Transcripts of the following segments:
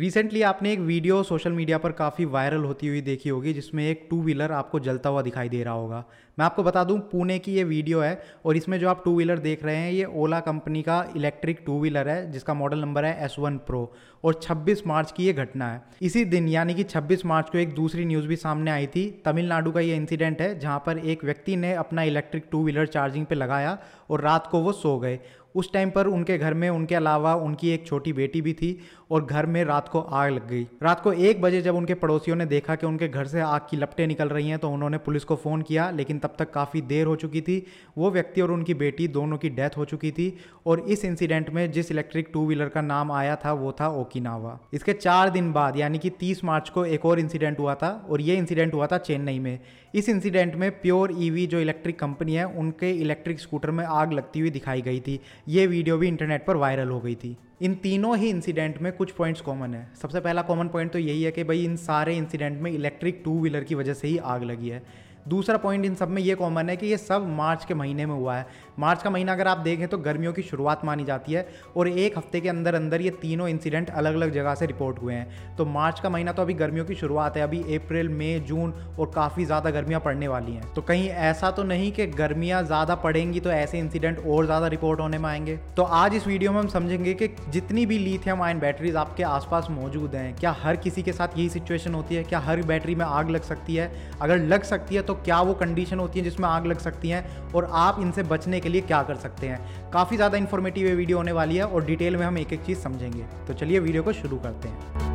Recently आपने एक video social media पर काफ़ी वायरल होती हुई देखी होगी जिसमें एक टू व्हीलर आपको जलता हुआ दिखाई दे रहा होगा। मैं आपको बता दूं पुणे की ये वीडियो है और इसमें जो आप टू व्हीलर देख रहे हैं ये ओला कंपनी का इलेक्ट्रिक टू व्हीलर है जिसका मॉडल नंबर है S1 Pro और 26 मार्च की ये घटना है। इसी दिन यानी कि 26 मार्च को एक दूसरी न्यूज़ भी सामने आई थी। तमिलनाडु का ये इंसिडेंट है जहां पर एक व्यक्ति ने अपना इलेक्ट्रिक टू व्हीलर चार्जिंग पे लगाया और रात को वो सो गए। उस टाइम पर उनके घर में उनके अलावा उनकी एक छोटी बेटी भी थी और घर में रात को आग लग गई। रात को 1 बजे जब उनके पड़ोसियों ने देखा कि उनके घर से आग की लपटें निकल रही हैं तो उन्होंने पुलिस को फ़ोन किया, लेकिन तब तक काफ़ी देर हो चुकी थी। वो व्यक्ति और उनकी बेटी दोनों की डेथ हो चुकी थी और इस इंसिडेंट में जिस इलेक्ट्रिक टू व्हीलर का नाम आया था वो था ओकिनावा। इसके 4 दिन बाद यानी कि 30 मार्च को एक और इंसिडेंट हुआ था और ये इंसिडेंट हुआ था चेन्नई में। इस इंसिडेंट में प्योर ईवी जो इलेक्ट्रिक कंपनी है उनके इलेक्ट्रिक स्कूटर में आग लगती हुई दिखाई गई थी। ये वीडियो भी इंटरनेट पर वायरल हो गई थी। इन तीनों ही इंसिडेंट में कुछ पॉइंट्स कॉमन है। सबसे पहला कॉमन पॉइंट तो यही है कि भाई इन सारे इंसिडेंट में इलेक्ट्रिक टू व्हीलर की वजह से ही आग लगी है। दूसरा पॉइंट इन सब में ये कॉमन है कि ये सब मार्च के महीने में हुआ है। मार्च का महीना अगर आप देखें तो गर्मियों की शुरुआत मानी जाती है और एक हफ्ते के अंदर अंदर ये तीनों इंसिडेंट अलग अलग जगह से रिपोर्ट हुए हैं। तो मार्च का महीना तो अभी गर्मियों की शुरुआत है, अभी अप्रैल मई जून और काफ़ी ज़्यादा गर्मियाँ पड़ने वाली हैं। तो कहीं ऐसा तो नहीं कि गर्मियाँ ज़्यादा पड़ेंगी तो ऐसे इंसिडेंट और ज़्यादा रिपोर्ट होने में आएंगे। तो आज इस वीडियो में हम समझेंगे कि जितनी भी लिथियम आयन बैटरीज आपके आसपास मौजूद हैं, क्या हर किसी के साथ यही सिचुएशन होती है? क्या हर बैटरी में आग लग सकती है? अगर लग सकती है तो क्या वो कंडीशन होती है जिसमें आग लग सकती है और आप इनसे बचने के लिए क्या कर सकते हैं? काफ़ी ज़्यादा इन्फॉर्मेटिव ये वीडियो होने वाली है और डिटेल में हम एक एक चीज़ समझेंगे। तो चलिए वीडियो को शुरू करते हैं।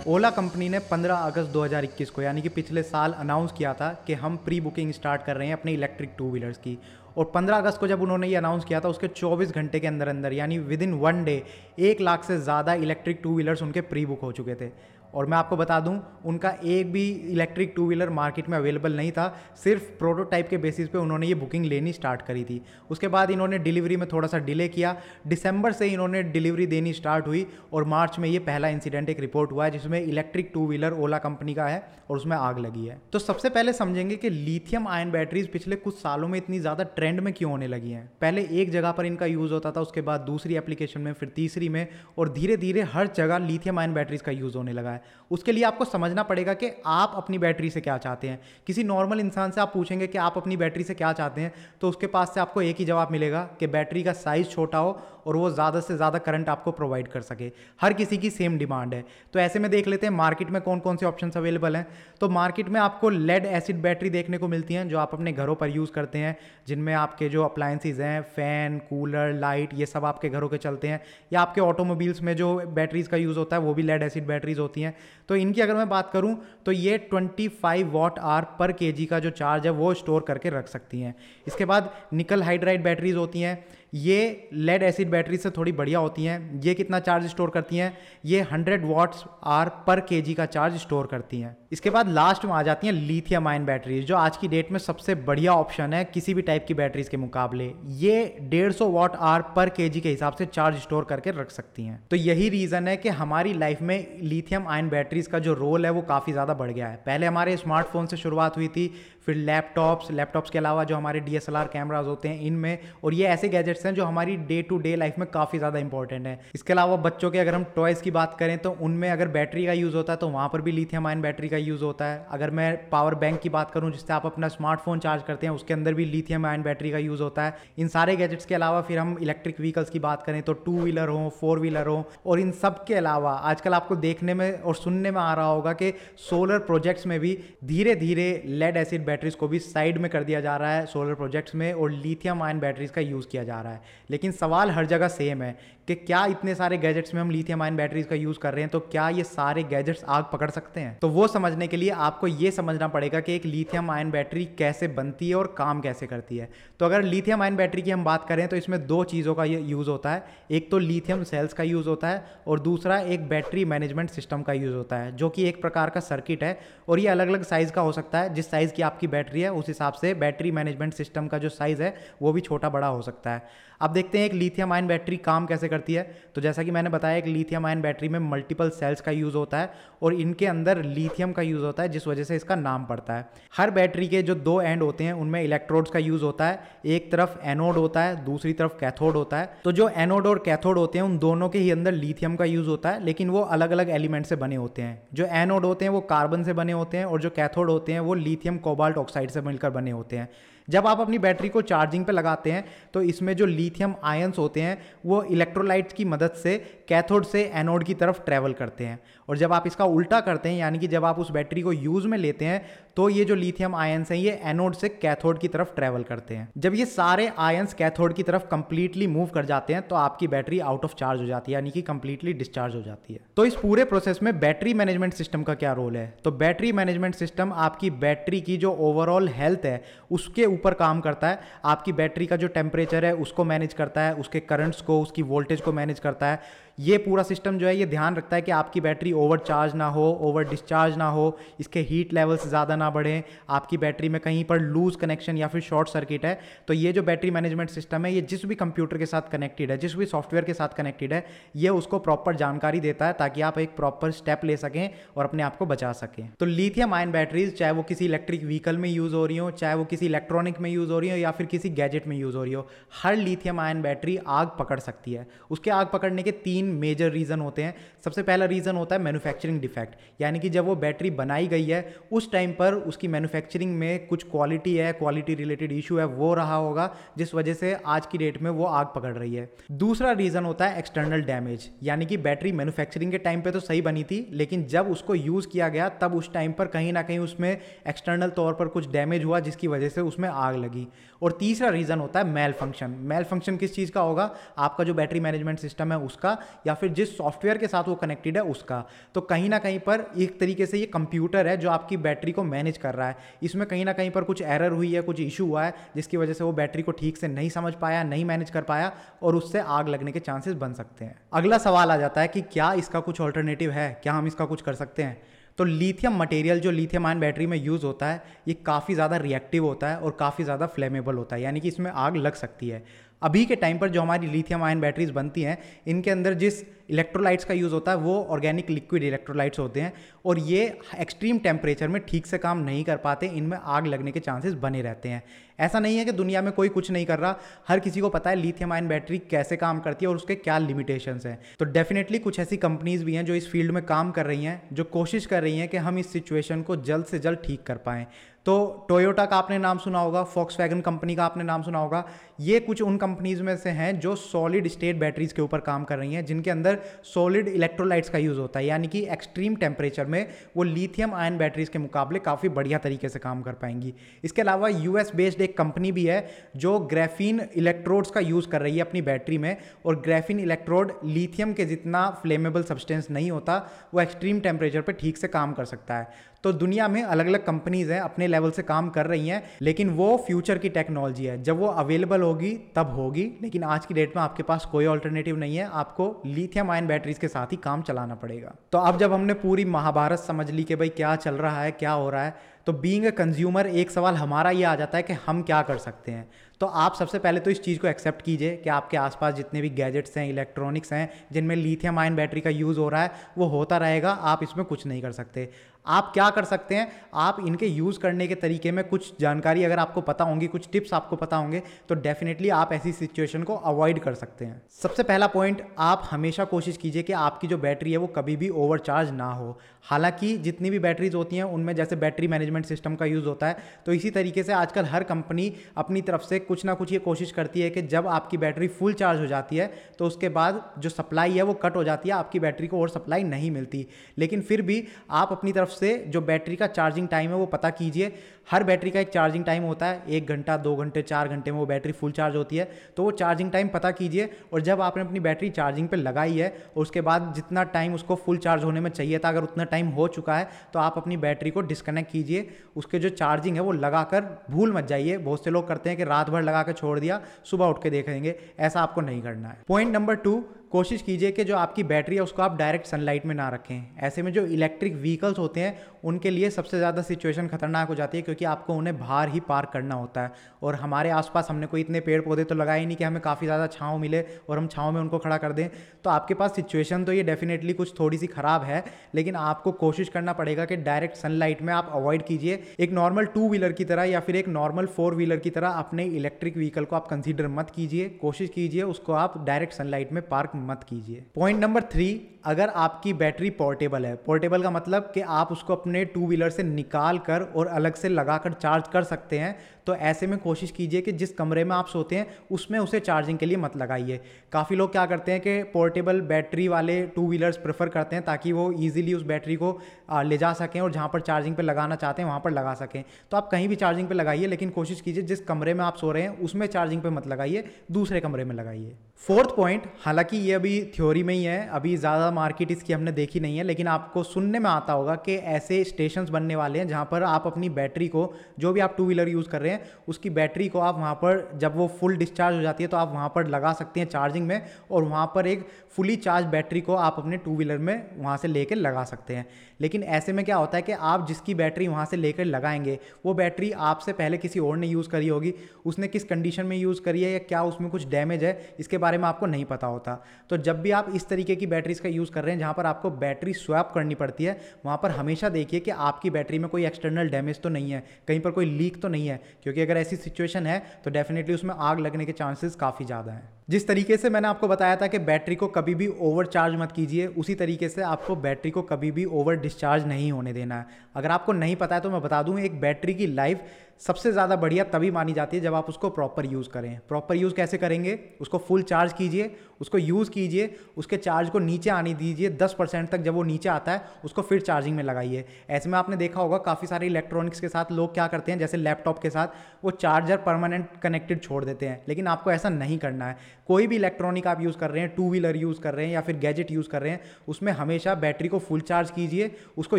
ओला कंपनी ने 15 अगस्त 2021 को यानी कि पिछले साल अनाउंस किया था कि हम प्री बुकिंग स्टार्ट कर रहे हैं अपने इलेक्ट्रिक टू व्हीलर्स की। और 15 अगस्त को जब उन्होंने ये अनाउंस किया था उसके 24 घंटे के अंदर अंदर यानी विद इन 1 डे 1 लाख से ज़्यादा इलेक्ट्रिक टू व्हीलर्स उनके प्री बुक हो चुके थे। और मैं आपको बता दूं उनका एक भी इलेक्ट्रिक टू व्हीलर मार्केट में अवेलेबल नहीं था। सिर्फ प्रोटोटाइप के बेसिस पे उन्होंने ये बुकिंग लेनी स्टार्ट करी थी। उसके बाद इन्होंने डिलीवरी में थोड़ा सा डिले किया। दिसंबर से इन्होंने डिलीवरी देनी स्टार्ट हुई और मार्च में ये पहला इंसिडेंट एक रिपोर्ट हुआ है जिसमें इलेक्ट्रिक टू व्हीलर ओला कंपनी का है और उसमें आग लगी है। तो सबसे पहले समझेंगे कि लिथियम आयन बैटरीज पिछले कुछ सालों में इतनी ज़्यादा ट्रेंड में क्यों होने लगी हैं। पहले एक जगह पर इनका यूज़ होता था, उसके बाद दूसरी एप्लीकेशन में, फिर तीसरी में और धीरे धीरे हर जगह लिथियम आयन बैटरीज का यूज़ होने लगा है। उसके लिए आपको समझना पड़ेगा कि आप अपनी बैटरी से क्या चाहते हैं। किसी नॉर्मल इंसान से आप पूछेंगे कि आप अपनी बैटरी से क्या चाहते हैं तो उसके पास से आपको एक ही जवाब मिलेगा कि बैटरी का साइज़ छोटा हो और वो ज़्यादा से ज़्यादा करंट आपको प्रोवाइड कर सके। हर किसी की सेम डिमांड है। तो ऐसे में देख लेते हैं मार्केट में कौन कौन से ऑप्शंस अवेलेबल हैं। तो मार्केट में आपको लेड एसिड बैटरी देखने को मिलती हैं जो आप अपने घरों पर यूज़ करते हैं, जिनमें आपके जो अप्लायंसेज हैं, फ़ैन, कूलर, लाइट, ये सब आपके घरों के चलते हैं। या आपके ऑटोमोबाइल्स में जो बैटरीज का यूज़ होता है वो भी लेड एसिड बैटरीज होती हैं। तो इनकी अगर मैं बात करूं तो ये 25 वाट आवर पर केजी का जो चार्ज है वो स्टोर करके रख सकती हैं। इसके बाद निकल हाइड्राइड बैटरीज होती हैं। ये लेड एसिड बैटरी से थोड़ी बढ़िया होती हैं। ये कितना चार्ज स्टोर करती हैं? ये 100 वाट्स आवर पर केजी का चार्ज स्टोर करती हैं। इसके बाद लास्ट में आ जाती हैं लिथियम आयन बैटरीज जो आज की डेट में सबसे बढ़िया ऑप्शन है किसी भी टाइप की बैटरीज के मुकाबले। ये 150 वाट आवर पर केजी के हिसाब से चार्ज स्टोर करके रख सकती हैं। तो यही रीज़न है कि हमारी लाइफ में लिथियम आयन बैटरीज का जो रोल है वो काफ़ी ज़्यादा बढ़ गया है। पहले हमारे स्मार्टफोन से शुरुआत हुई थी, फिर लैपटॉप्स के अलावा जो हमारे DSLR कैमराज होते हैं इनमें, और ये ऐसे गैजेट्स हैं जो हमारी डे टू डे लाइफ में काफ़ी ज़्यादा इंपॉर्टेंट है। इसके अलावा बच्चों के अगर हम टॉयज़ की बात करें तो उनमें अगर बैटरी का यूज़ होता है तो वहाँ पर भी लिथियम आयन बैटरी का यूज़ होता है। अगर मैं पावर बैंक की बात करूँ जिससे आप अपना स्मार्टफोन चार्ज करते हैं उसके अंदर भी लिथियम आयन बैटरी का यूज़ होता है। इन सारे गैजेट्स के अलावा फिर हम इलेक्ट्रिक व्हीकल्स की बात करें तो 2 व्हीलर हो, 4 व्हीलर हो, और इन सब के अलावा आजकल आपको देखने में और सुनने में आ रहा होगा कि सोलर प्रोजेक्ट्स में भी धीरे धीरे लेड एसिड बैटरीज को भी साइड में कर दिया जा रहा है सोलर प्रोजेक्ट्स में और लिथियम आयन बैटरीज का यूज़ किया जा रहा है। लेकिन सवाल हर जगह सेम है कि क्या इतने सारे गैजेट्स में हम लिथियम आयन बैटरीज का यूज़ कर रहे हैं तो क्या ये सारे गैजेट्स आग पकड़ सकते हैं? तो वो समझने के लिए आपको ये समझना पड़ेगा कि एक लिथियम आयन बैटरी कैसे बनती है और काम कैसे करती है। तो अगर लिथियम आयन बैटरी की हम बात करें तो इसमें 2 चीज़ों का यूज़ होता है। एक तो लिथियम सेल्स का यूज़ होता है और दूसरा एक बैटरी मैनेजमेंट सिस्टम का यूज़ होता है जो कि एक प्रकार का सर्किट है और ये अलग अलग साइज़ का हो सकता है। जिस साइज़ की आपकी बैटरी है उस हिसाब से बैटरी मैनेजमेंट सिस्टम का जो साइज़ है वो भी छोटा बड़ा हो सकता है। अब देखते हैं एक लिथियम आयन बैटरी काम कैसे करती है। तो जैसा कि मैंने बताया, एक लिथियम आयन बैटरी में मल्टीपल सेल्स का यूज़ होता है और इनके अंदर लिथियम का यूज़ होता है, जिस वजह से इसका नाम पड़ता है। हर बैटरी के जो दो एंड होते हैं उनमें इलेक्ट्रोड्स का यूज़ होता है। एक तरफ एनोड होता है, दूसरी तरफ कैथोड होता है। तो जो एनोड और कैथोड होते हैं उन दोनों के ही अंदर लिथियम का यूज़ होता है, लेकिन वो अलग अलग एलिमेंट से बने होते हैं। जो एनोड होते हैं वो कार्बन से बने होते हैं और जो कैथोड होते हैं वो लिथियम कोबाल्ट ऑक्साइड से मिलकर बने होते हैं। जब आप अपनी बैटरी को चार्जिंग पे लगाते हैं तो इसमें जो लिथियम आयंस होते हैं वो इलेक्ट्रोलाइट्स की मदद से कैथोड से एनोड की तरफ ट्रैवल करते हैं। और जब आप इसका उल्टा करते हैं, यानी कि जब आप उस बैटरी को यूज़ में लेते हैं, तो ये जो लिथियम आयंस हैं ये एनोड से कैथोड की तरफ ट्रैवल करते हैं। जब ये सारे आयंस कैथोड की तरफ कंप्लीटली मूव कर जाते हैं तो आपकी बैटरी आउट ऑफ चार्ज हो जाती है, यानी कि कंप्लीटली डिस्चार्ज हो जाती है। तो इस पूरे प्रोसेस में बैटरी मैनेजमेंट सिस्टम का क्या रोल है? तो बैटरी मैनेजमेंट सिस्टम आपकी बैटरी की जो ओवरऑल हेल्थ है उसके ऊपर काम करता है। आपकी बैटरी का जो टेम्परेचर है उसको मैनेज करता है, उसके करंट्स को, उसकी वोल्टेज को मैनेज करता है। ये पूरा सिस्टम जो है ये ध्यान रखता है कि आपकी बैटरी ओवर चार्ज ना हो, ओवर डिस्चार्ज ना हो, इसके हीट लेवल्स ज़्यादा ना बढ़ें, आपकी बैटरी में कहीं पर लूज कनेक्शन या फिर शॉर्ट सर्किट है। तो ये जो बैटरी मैनेजमेंट सिस्टम है ये जिस भी कंप्यूटर के साथ कनेक्टेड है, जिस भी सॉफ्टवेयर के साथ कनेक्टेड है, ये उसको प्रॉपर जानकारी देता है ताकि आप एक प्रॉपर स्टेप ले सकें और अपने आप को बचा सकें। तो लिथियम आयन बैटरीज, चाहे वो किसी इलेक्ट्रिक व्हीकल में यूज़ हो रही हो, चाहे वो किसी इलेक्ट्रॉनिक में यूज़ हो रही हो या फिर किसी गैजेट में यूज़ हो रही हो, हर लिथियम आयन बैटरी आग पकड़ सकती है। उसके आग पकड़ने के 3 मेजर रीज़न होते हैं। सबसे पहला रीज़न होता है मैन्युफैक्चरिंग डिफेक्ट, यानी कि जब वो बैटरी बनाई गई है उस टाइम पर उसकी मैन्युफैक्चरिंग में कुछ क्वालिटी रिलेटेड इशू है वो रहा होगा, जिस वजह से आज की डेट में वो आग पकड़ रही है। दूसरा रीज़न होता है एक्सटर्नल डैमेज, यानी कि बैटरी मैन्युफैक्चरिंग के टाइम पे तो सही बनी थी, लेकिन जब उसको यूज़ किया गया तब उस टाइम पर कहीं ना कहीं उसमें एक्सटर्नल तौर पर कुछ डैमेज हुआ जिसकी वजह से उसमें आग लगी। और तीसरा रीज़न होता है मेल फंक्शन। मेल फंक्शन किस चीज़ का होगा? आपका जो बैटरी मैनेजमेंट सिस्टम है उसका, या फिर जिस सॉफ्टवेयर के साथ वो कनेक्टेड है उसका। तो कहीं ना कहीं पर एक तरीके से ये कंप्यूटर है जो आपकी बैटरी को मैनेज कर रहा है। इसमें कहीं ना कहीं पर कुछ एरर हुई है, कुछ इशू हुआ है जिसकी वजह से वो बैटरी को ठीक से नहीं समझ पाया, नहीं मैनेज कर पाया और उससे आग लगने के चांसेस बन सकते हैं। अगला सवाल आ जाता है कि क्या इसका कुछ ऑल्टरनेटिव है, क्या हम इसका कुछ कर सकते हैं? तो लिथियम मटेरियल जो लिथियम आयन बैटरी में यूज़ होता है ये काफ़ी ज़्यादा रिएक्टिव होता है और काफ़ी ज़्यादा फ्लेमेबल होता है, यानी कि इसमें आग लग सकती है। अभी के टाइम पर जो हमारी लिथियम आयन बैटरीज बनती हैं इनके अंदर जिस इलेक्ट्रोलाइट्स का यूज़ होता है वो ऑर्गेनिक लिक्विड इलेक्ट्रोलाइट्स होते हैं और ये एक्सट्रीम टेम्परेचर में ठीक से काम नहीं कर पाते, इनमें आग लगने के चांसेस बने रहते हैं। ऐसा नहीं है कि दुनिया में कोई कुछ नहीं कर रहा, हर किसी को पता है लिथियम आयन बैटरी कैसे काम करती है और उसके क्या लिमिटेशंस हैं। तो डेफिनेटली कुछ ऐसी कंपनीज भी हैं जो इस फील्ड में काम कर रही हैं, जो कोशिश कर रही हैं कि हम इस सिचुएशन को जल्द से जल्द ठीक कर पाएँ। तो टोयोटा का आपने नाम सुना होगा, फॉक्सवैगन कंपनी का आपने नाम सुना होगा। ये कुछ उन कंपनीज में से हैं जो सॉलिड स्टेट बैटरीज के यूपर काम कर रही हैं, जिनके अंदर सॉलिड इलेक्ट्रोलाइट्स का यूज़ होता है, यानी कि एक्सट्रीम टेम्परेचर में वो लिथियम आयन बैटरीज के मुकाबले काफ़ी बढ़िया तरीके से काम कर पाएंगी। इसके अलावा यूएस बेस्ड एक कंपनी भी है जो ग्राफीन इलेक्ट्रोड्स का यूज़ कर रही है अपनी बैटरी में, और ग्राफीन इलेक्ट्रोड लिथियम के जितना फ्लेमेबल सब्सटेंस नहीं होता, वो एक्सट्रीम टेम्परेचर पर ठीक से काम कर सकता है। तो दुनिया में अलग अलग कंपनीज हैं, अपने लेवल से काम कर रही हैं, लेकिन वो फ्यूचर की टेक्नोलॉजी है, जब वो अवेलेबल होगी तब होगी। लेकिन आज की डेट में आपके पास कोई ऑल्टरनेटिव नहीं है, आपको लिथियम आयन बैटरीज के साथ ही काम चलाना पड़ेगा। तो अब जब हमने पूरी महाभारत समझ ली कि भाई क्या चल रहा है, क्या हो रहा है, तो बीइंग अ कंज्यूमर एक सवाल हमारा ये आ जाता है कि हम क्या कर सकते हैं। तो आप सबसे पहले तो इस चीज़ को एक्सेप्ट कीजिए कि आपके आसपास जितने भी गैजेट्स हैं, इलेक्ट्रॉनिक्स हैं जिनमें लिथियम आयन बैटरी का यूज़ हो रहा है वो होता रहेगा, आप इसमें कुछ नहीं कर सकते। आप क्या कर सकते हैं, आप इनके यूज़ करने के तरीके में कुछ जानकारी अगर आपको पता होंगी, कुछ टिप्स आपको पता होंगे, तो डेफिनेटली आप ऐसी सिचुएशन को अवॉइड कर सकते हैं। सबसे पहला पॉइंट, आप हमेशा कोशिश कीजिए कि आपकी जो बैटरी है वो कभी भी ओवरचार्ज ना हो। हालांकि जितनी भी बैटरीज होती हैं उनमें जैसे बैटरी मैनेजमेंट सिस्टम का यूज़ होता है, तो इसी तरीके से आजकल हर कंपनी अपनी तरफ से कुछ ना कुछ ये कोशिश करती है कि जब आपकी बैटरी फुल चार्ज हो जाती है तो उसके बाद जो सप्लाई है वो कट हो जाती है, आपकी बैटरी को और सप्लाई नहीं मिलती। लेकिन फिर भी आप अपनी तरफ से जो बैटरी का चार्जिंग टाइम है वो पता कीजिए। हर बैटरी का एक चार्जिंग टाइम होता है, 1 घंटा, 2 घंटे, 4 घंटे में वो बैटरी फुल चार्ज होती है, तो वो चार्जिंग टाइम पता कीजिए। और जब आपने अपनी बैटरी चार्जिंग पे लगाई है और उसके बाद जितना टाइम उसको फुल चार्ज होने में चाहिए था, अगर उतना टाइम हो चुका है तो आप अपनी बैटरी को डिस्कनेक्ट कीजिए। उसके जो चार्जिंग है वो लगाकर भूल मत जाइए। बहुत से लोग करते हैं कि रात भर लगा कर छोड़ दिया, सुबह उठ के देखेंगे, ऐसा आपको नहीं करना है। पॉइंट नंबर 2, कोशिश कीजिए कि जो आपकी बैटरी है उसको आप डायरेक्ट सनलाइट में ना रखें। ऐसे में जो इलेक्ट्रिक व्हीकल्स होते हैं उनके लिए सबसे ज़्यादा सिचुएशन खतरनाक हो जाती है, क्योंकि कि आपको उन्हें बाहर ही पार्क करना होता है, और हमारे आसपास हमने कोई इतने पेड़ पौधे तो लगाए ही नहीं कि हमें काफ़ी ज़्यादा छाँव मिले और हम छाँव में उनको खड़ा कर दें। तो आपके पास सिचुएशन तो ये डेफिनेटली कुछ थोड़ी सी ख़राब है, लेकिन आपको कोशिश करना पड़ेगा कि डायरेक्ट सनलाइट में आप अवॉइड कीजिए। एक नॉर्मल 2 व्हीलर की तरह या फिर एक नॉर्मल 4 व्हीलर की तरह अपने इलेक्ट्रिक व्हीकल को आप कंसीडर मत कीजिए, कोशिश कीजिए उसको आप डायरेक्ट सनलाइट में पार्क मत कीजिए। पॉइंट नंबर 3, अगर आपकी बैटरी पोर्टेबल है, पोर्टेबल का मतलब कि आप उसको अपने 2 व्हीलर से निकाल कर और अलग से लगाकर चार्ज कर सकते हैं, तो ऐसे में कोशिश कीजिए कि जिस कमरे में आप सोते हैं उसमें उसे चार्जिंग के लिए मत लगाइए। काफ़ी लोग क्या करते हैं कि पोर्टेबल बैटरी वाले 2 व्हीलर्स प्रेफर करते हैं ताकि वो ईजिली उस बैटरी को ले जा सकें और जहाँ पर चार्जिंग पे लगाना चाहते हैं वहाँ पर लगा सकें। तो आप कहीं भी चार्जिंग पे लगाइए, लेकिन कोशिश कीजिए जिस कमरे में आप सो रहे हैं उसमें चार्जिंग पे मत लगाइए, दूसरे कमरे में लगाइए। 4th पॉइंट, हालांकि ये अभी थ्योरी में ही है, अभी ज़्यादा मार्केट इसकी हमने देखी नहीं है, लेकिन आपको सुनने में आता होगा कि ऐसे स्टेशंस बनने वाले हैं जहाँ पर आप अपनी बैटरी को, जो भी आप 2 व्हीलर यूज़ कर रहे हैं उसकी बैटरी को आप वहाँ पर, जब वो फुल डिस्चार्ज हो जाती है तो आप वहाँ पर लगा सकते हैं चार्जिंग में, और वहाँ पर एक फुली चार्ज बैटरी को आप अपने 2 व्हीलर में वहाँ से लेकर लगा सकते हैं। लेकिन ऐसे में क्या होता है कि आप जिसकी बैटरी वहाँ से लेकर लगाएंगे वो बैटरी आपसे पहले किसी और ने यूज़ करी होगी, उसने किस कंडीशन में यूज़ करी है या क्या उसमें कुछ डैमेज है, इसके बारे में आपको नहीं पता होता। तो जब भी आप इस तरीके की बैटरीज का यूज़ कर रहे हैं जहाँ पर आपको बैटरी स्वैप करनी पड़ती है, वहाँ पर हमेशा देखिए कि आपकी बैटरी में कोई एक्सटर्नल डैमेज तो नहीं है, कहीं पर कोई लीक तो नहीं है, क्योंकि अगर ऐसी सिचुएशन है तो डेफिनेटली उसमें आग लगने के चांसेस काफ़ी ज़्यादा हैं। जिस तरीके से मैंने आपको बताया था कि बैटरी को कभी भी ओवर चार्ज मत कीजिए, उसी तरीके से आपको बैटरी को कभी भी ओवर डिस्चार्ज नहीं होने देना है। अगर आपको नहीं पता है तो मैं बता दूं, एक बैटरी की लाइफ सबसे ज़्यादा बढ़िया तभी मानी जाती है जब आप उसको प्रॉपर यूज़ करें। प्रॉपर यूज़ कैसे करेंगे? उसको फुल चार्ज कीजिए, उसको यूज़ कीजिए, उसके चार्ज को नीचे आने दीजिए 10% तक, जब वो नीचे आता है उसको फिर चार्जिंग में लगाइए। ऐसे में आपने देखा होगा काफ़ी सारे इलेक्ट्रॉनिक्स के साथ लोग क्या करते हैं, जैसे लैपटॉप के साथ वो चार्जर परमानेंट कनेक्टेड छोड़ देते हैं, लेकिन आपको ऐसा नहीं करना है। कोई भी इलेक्ट्रॉनिक आप यूज़ कर रहे हैं, 2 व्हीलर यूज़ कर रहे हैं या फिर गैजेट यूज़ कर रहे हैं, उसमें हमेशा बैटरी को फुल चार्ज कीजिए, उसको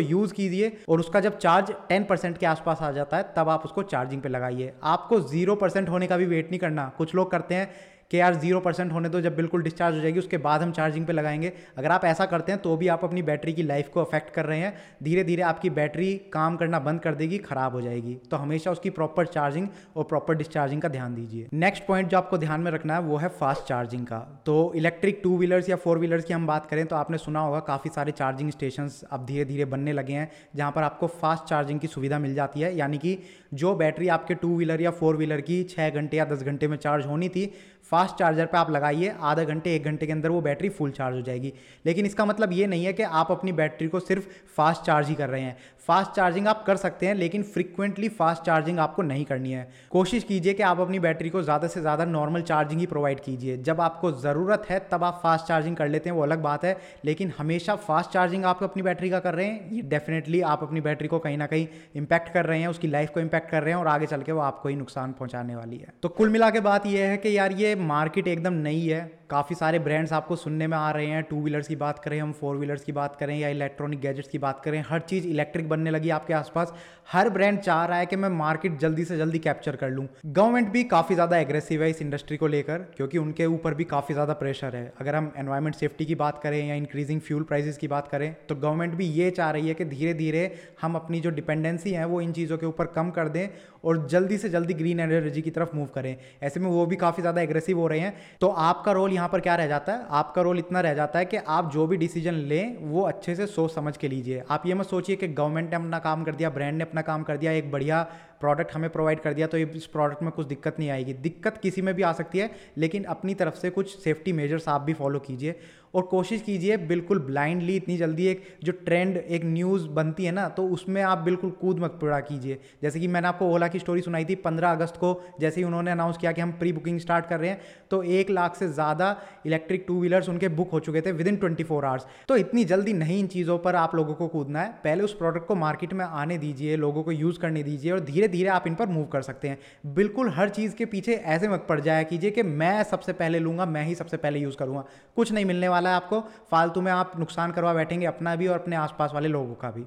यूज़ कीजिए, और उसका जब चार्ज 10% के आसपास आ जाता है तब आप उसको चार्जिंग पे लगाइए। आपको 0% होने का भी वेट नहीं करना। कुछ लोग करते हैं कि यार 0% होने दो, जब बिल्कुल डिस्चार्ज हो जाएगी उसके बाद हम चार्जिंग पे लगाएंगे। अगर आप ऐसा करते हैं तो भी आप अपनी बैटरी की लाइफ को अफेक्ट कर रहे हैं। धीरे धीरे आपकी बैटरी काम करना बंद कर देगी, खराब हो जाएगी। तो हमेशा उसकी प्रॉपर चार्जिंग और प्रॉपर डिस्चार्जिंग का ध्यान दीजिए। नेक्स्ट पॉइंट जो आपको ध्यान में रखना है वो है फास्ट चार्जिंग का। तो इलेक्ट्रिक 2 व्हीलर्स या 4 व्हीलर्स की हम बात करें तो आपने सुना होगा काफ़ी सारे चार्जिंग स्टेशन अब धीरे धीरे बनने लगे हैं जहाँ पर आपको फास्ट चार्जिंग की सुविधा मिल जाती है। यानी कि जो बैटरी आपके 2 व्हीलर या 4 व्हीलर की 6 घंटे या 10 घंटे में चार्ज होनी थी, फास्ट चार्जर पे आप लगाइए, आधा घंटे 1 घंटे के अंदर वो बैटरी फुल चार्ज हो जाएगी। लेकिन इसका मतलब ये नहीं है कि आप अपनी बैटरी को सिर्फ फास्ट चार्ज ही कर रहे हैं। फास्ट चार्जिंग आप कर सकते हैं, लेकिन फ्रीक्वेंटली फास्ट चार्जिंग आपको नहीं करनी है। कोशिश कीजिए कि आप अपनी बैटरी को ज़्यादा से ज़्यादा नॉर्मल चार्जिंग ही प्रोवाइड कीजिए। जब आपको ज़रूरत है तब आप फास्ट चार्जिंग कर लेते हैं, वो अलग बात है, लेकिन हमेशा फास्ट चार्जिंग आप अपनी बैटरी का कर रहे हैं, ये डेफिनेटली आप अपनी बैटरी को कहीं ना कहीं इंपैक्ट कर रहे हैं, उसकी लाइफ को इंपैक्ट कर रहे हैं और आगे चल के वो आपको ही नुकसान पहुंचाने वाली है। तो कुल मिला के बात यह है कि यार ये मार्केट एकदम नई है, काफ़ी सारे ब्रांड्स आपको सुनने में आ रहे हैं। 2 व्हीलर्स की बात करें, हम 4 व्हीलर्स की बात करें या इलेक्ट्रॉनिक गैजेट्स की बात करें, हर चीज़ इलेक्ट्रिक बनने लगी आपके आसपास। हर ब्रांड चाह रहा है कि मैं मार्केट जल्दी से जल्दी कैप्चर कर लूँ। गवर्नमेंट भी काफ़ी ज़्यादा एग्रेसिव है इस इंडस्ट्री को लेकर, क्योंकि उनके ऊपर भी काफ़ी ज़्यादा प्रेशर है। अगर हम एनवायरमेंट सेफ्टी की बात करें या इंक्रीजिंग फ्यूल प्राइसेस की बात करें, तो गवर्नमेंट भी ये चाह रही है कि धीरे धीरे हम अपनी जो डिपेंडेंसी है वो इन चीज़ों के ऊपर कम कर दें और जल्दी से जल्दी ग्रीन एनर्जी की तरफ मूव करें। ऐसे में वो भी काफ़ी ज़्यादा एग्रेसिव हो रहे हैं। तो आपका रोल यहाँ पर क्या रह जाता है? आपका रोल इतना रह जाता है कि आप जो भी डिसीजन लें वो अच्छे से सोच समझ के लीजिए। आप ये मत सोचिए कि गवर्नमेंट ने अपना काम कर दिया, ब्रांड ने अपना काम कर दिया, एक बढ़िया प्रोडक्ट हमें प्रोवाइड कर दिया तो इस प्रोडक्ट में कुछ दिक्कत नहीं आएगी। दिक्कत किसी में भी आ सकती है, लेकिन अपनी तरफ से कुछ सेफ्टी मेजर्स आप भी फॉलो कीजिए और कोशिश कीजिए बिल्कुल ब्लाइंडली इतनी जल्दी एक जो ट्रेंड एक न्यूज़ बनती है ना, तो उसमें आप बिल्कुल कूद मत पड़ा कीजिए। जैसे कि मैंने आपको ओला की स्टोरी सुनाई थी, 15 अगस्त को जैसे ही उन्होंने अनाउंस किया कि हम प्री बुकिंग स्टार्ट कर रहे हैं, तो 1 लाख से ज़्यादा इलेक्ट्रिक 2 व्हीलर्स उनके बुक हो चुके थे विदिन 24 आवर्स। तो इतनी जल्दी नहीं इन चीज़ों पर आप लोगों को कूदना है। पहले उस प्रोडक्ट को मार्केट में आने दीजिए, लोगों को यूज़ करने दीजिए और धीरे धीरे आप इन पर मूव कर सकते हैं। बिल्कुल हर चीज़ के पीछे ऐसे मत पड़ जाया कीजिए कि मैं सबसे पहले लूँगा, मैं ही सबसे पहले यूज़ करूँगा। कुछ नहीं मिलने वाला है आपको, फालतू में आप नुकसान करवा बैठेंगे अपना भी और अपने आसपास वाले लोगों का भी।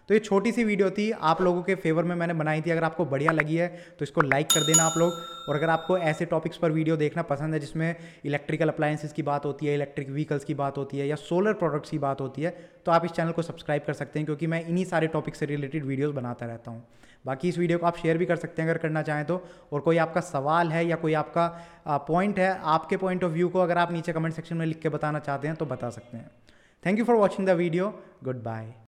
तो ये छोटी सी वीडियो थी, आप लोगों के फेवर में मैंने बनाई थी। अगर आपको बढ़िया लगी है तो इसको लाइक कर देना आप लोग। और अगर आपको ऐसे टॉपिक्स पर वीडियो देखना पसंद है जिसमें इलेक्ट्रिकल अप्लायंसेस की बात होती है, इलेक्ट्रिक व्हीकल्स की बात होती है या सोलर प्रोडक्ट्स की बात होती है, तो आप इस चैनल को सब्सक्राइब कर सकते हैं, क्योंकि मैं इन्हीं सारे टॉपिक से रिलेटेड वीडियोज़ बनाता रहता हूँ। बाकी इस वीडियो को आप शेयर भी कर सकते हैं अगर करना चाहें तो। और कोई आपका सवाल है या कोई आपका पॉइंट है, आपके पॉइंट ऑफ व्यू को अगर आप नीचे कमेंट सेक्शन में लिख के बताना चाहते हैं तो बता सकते हैं। Thank you for watching the video. Good bye.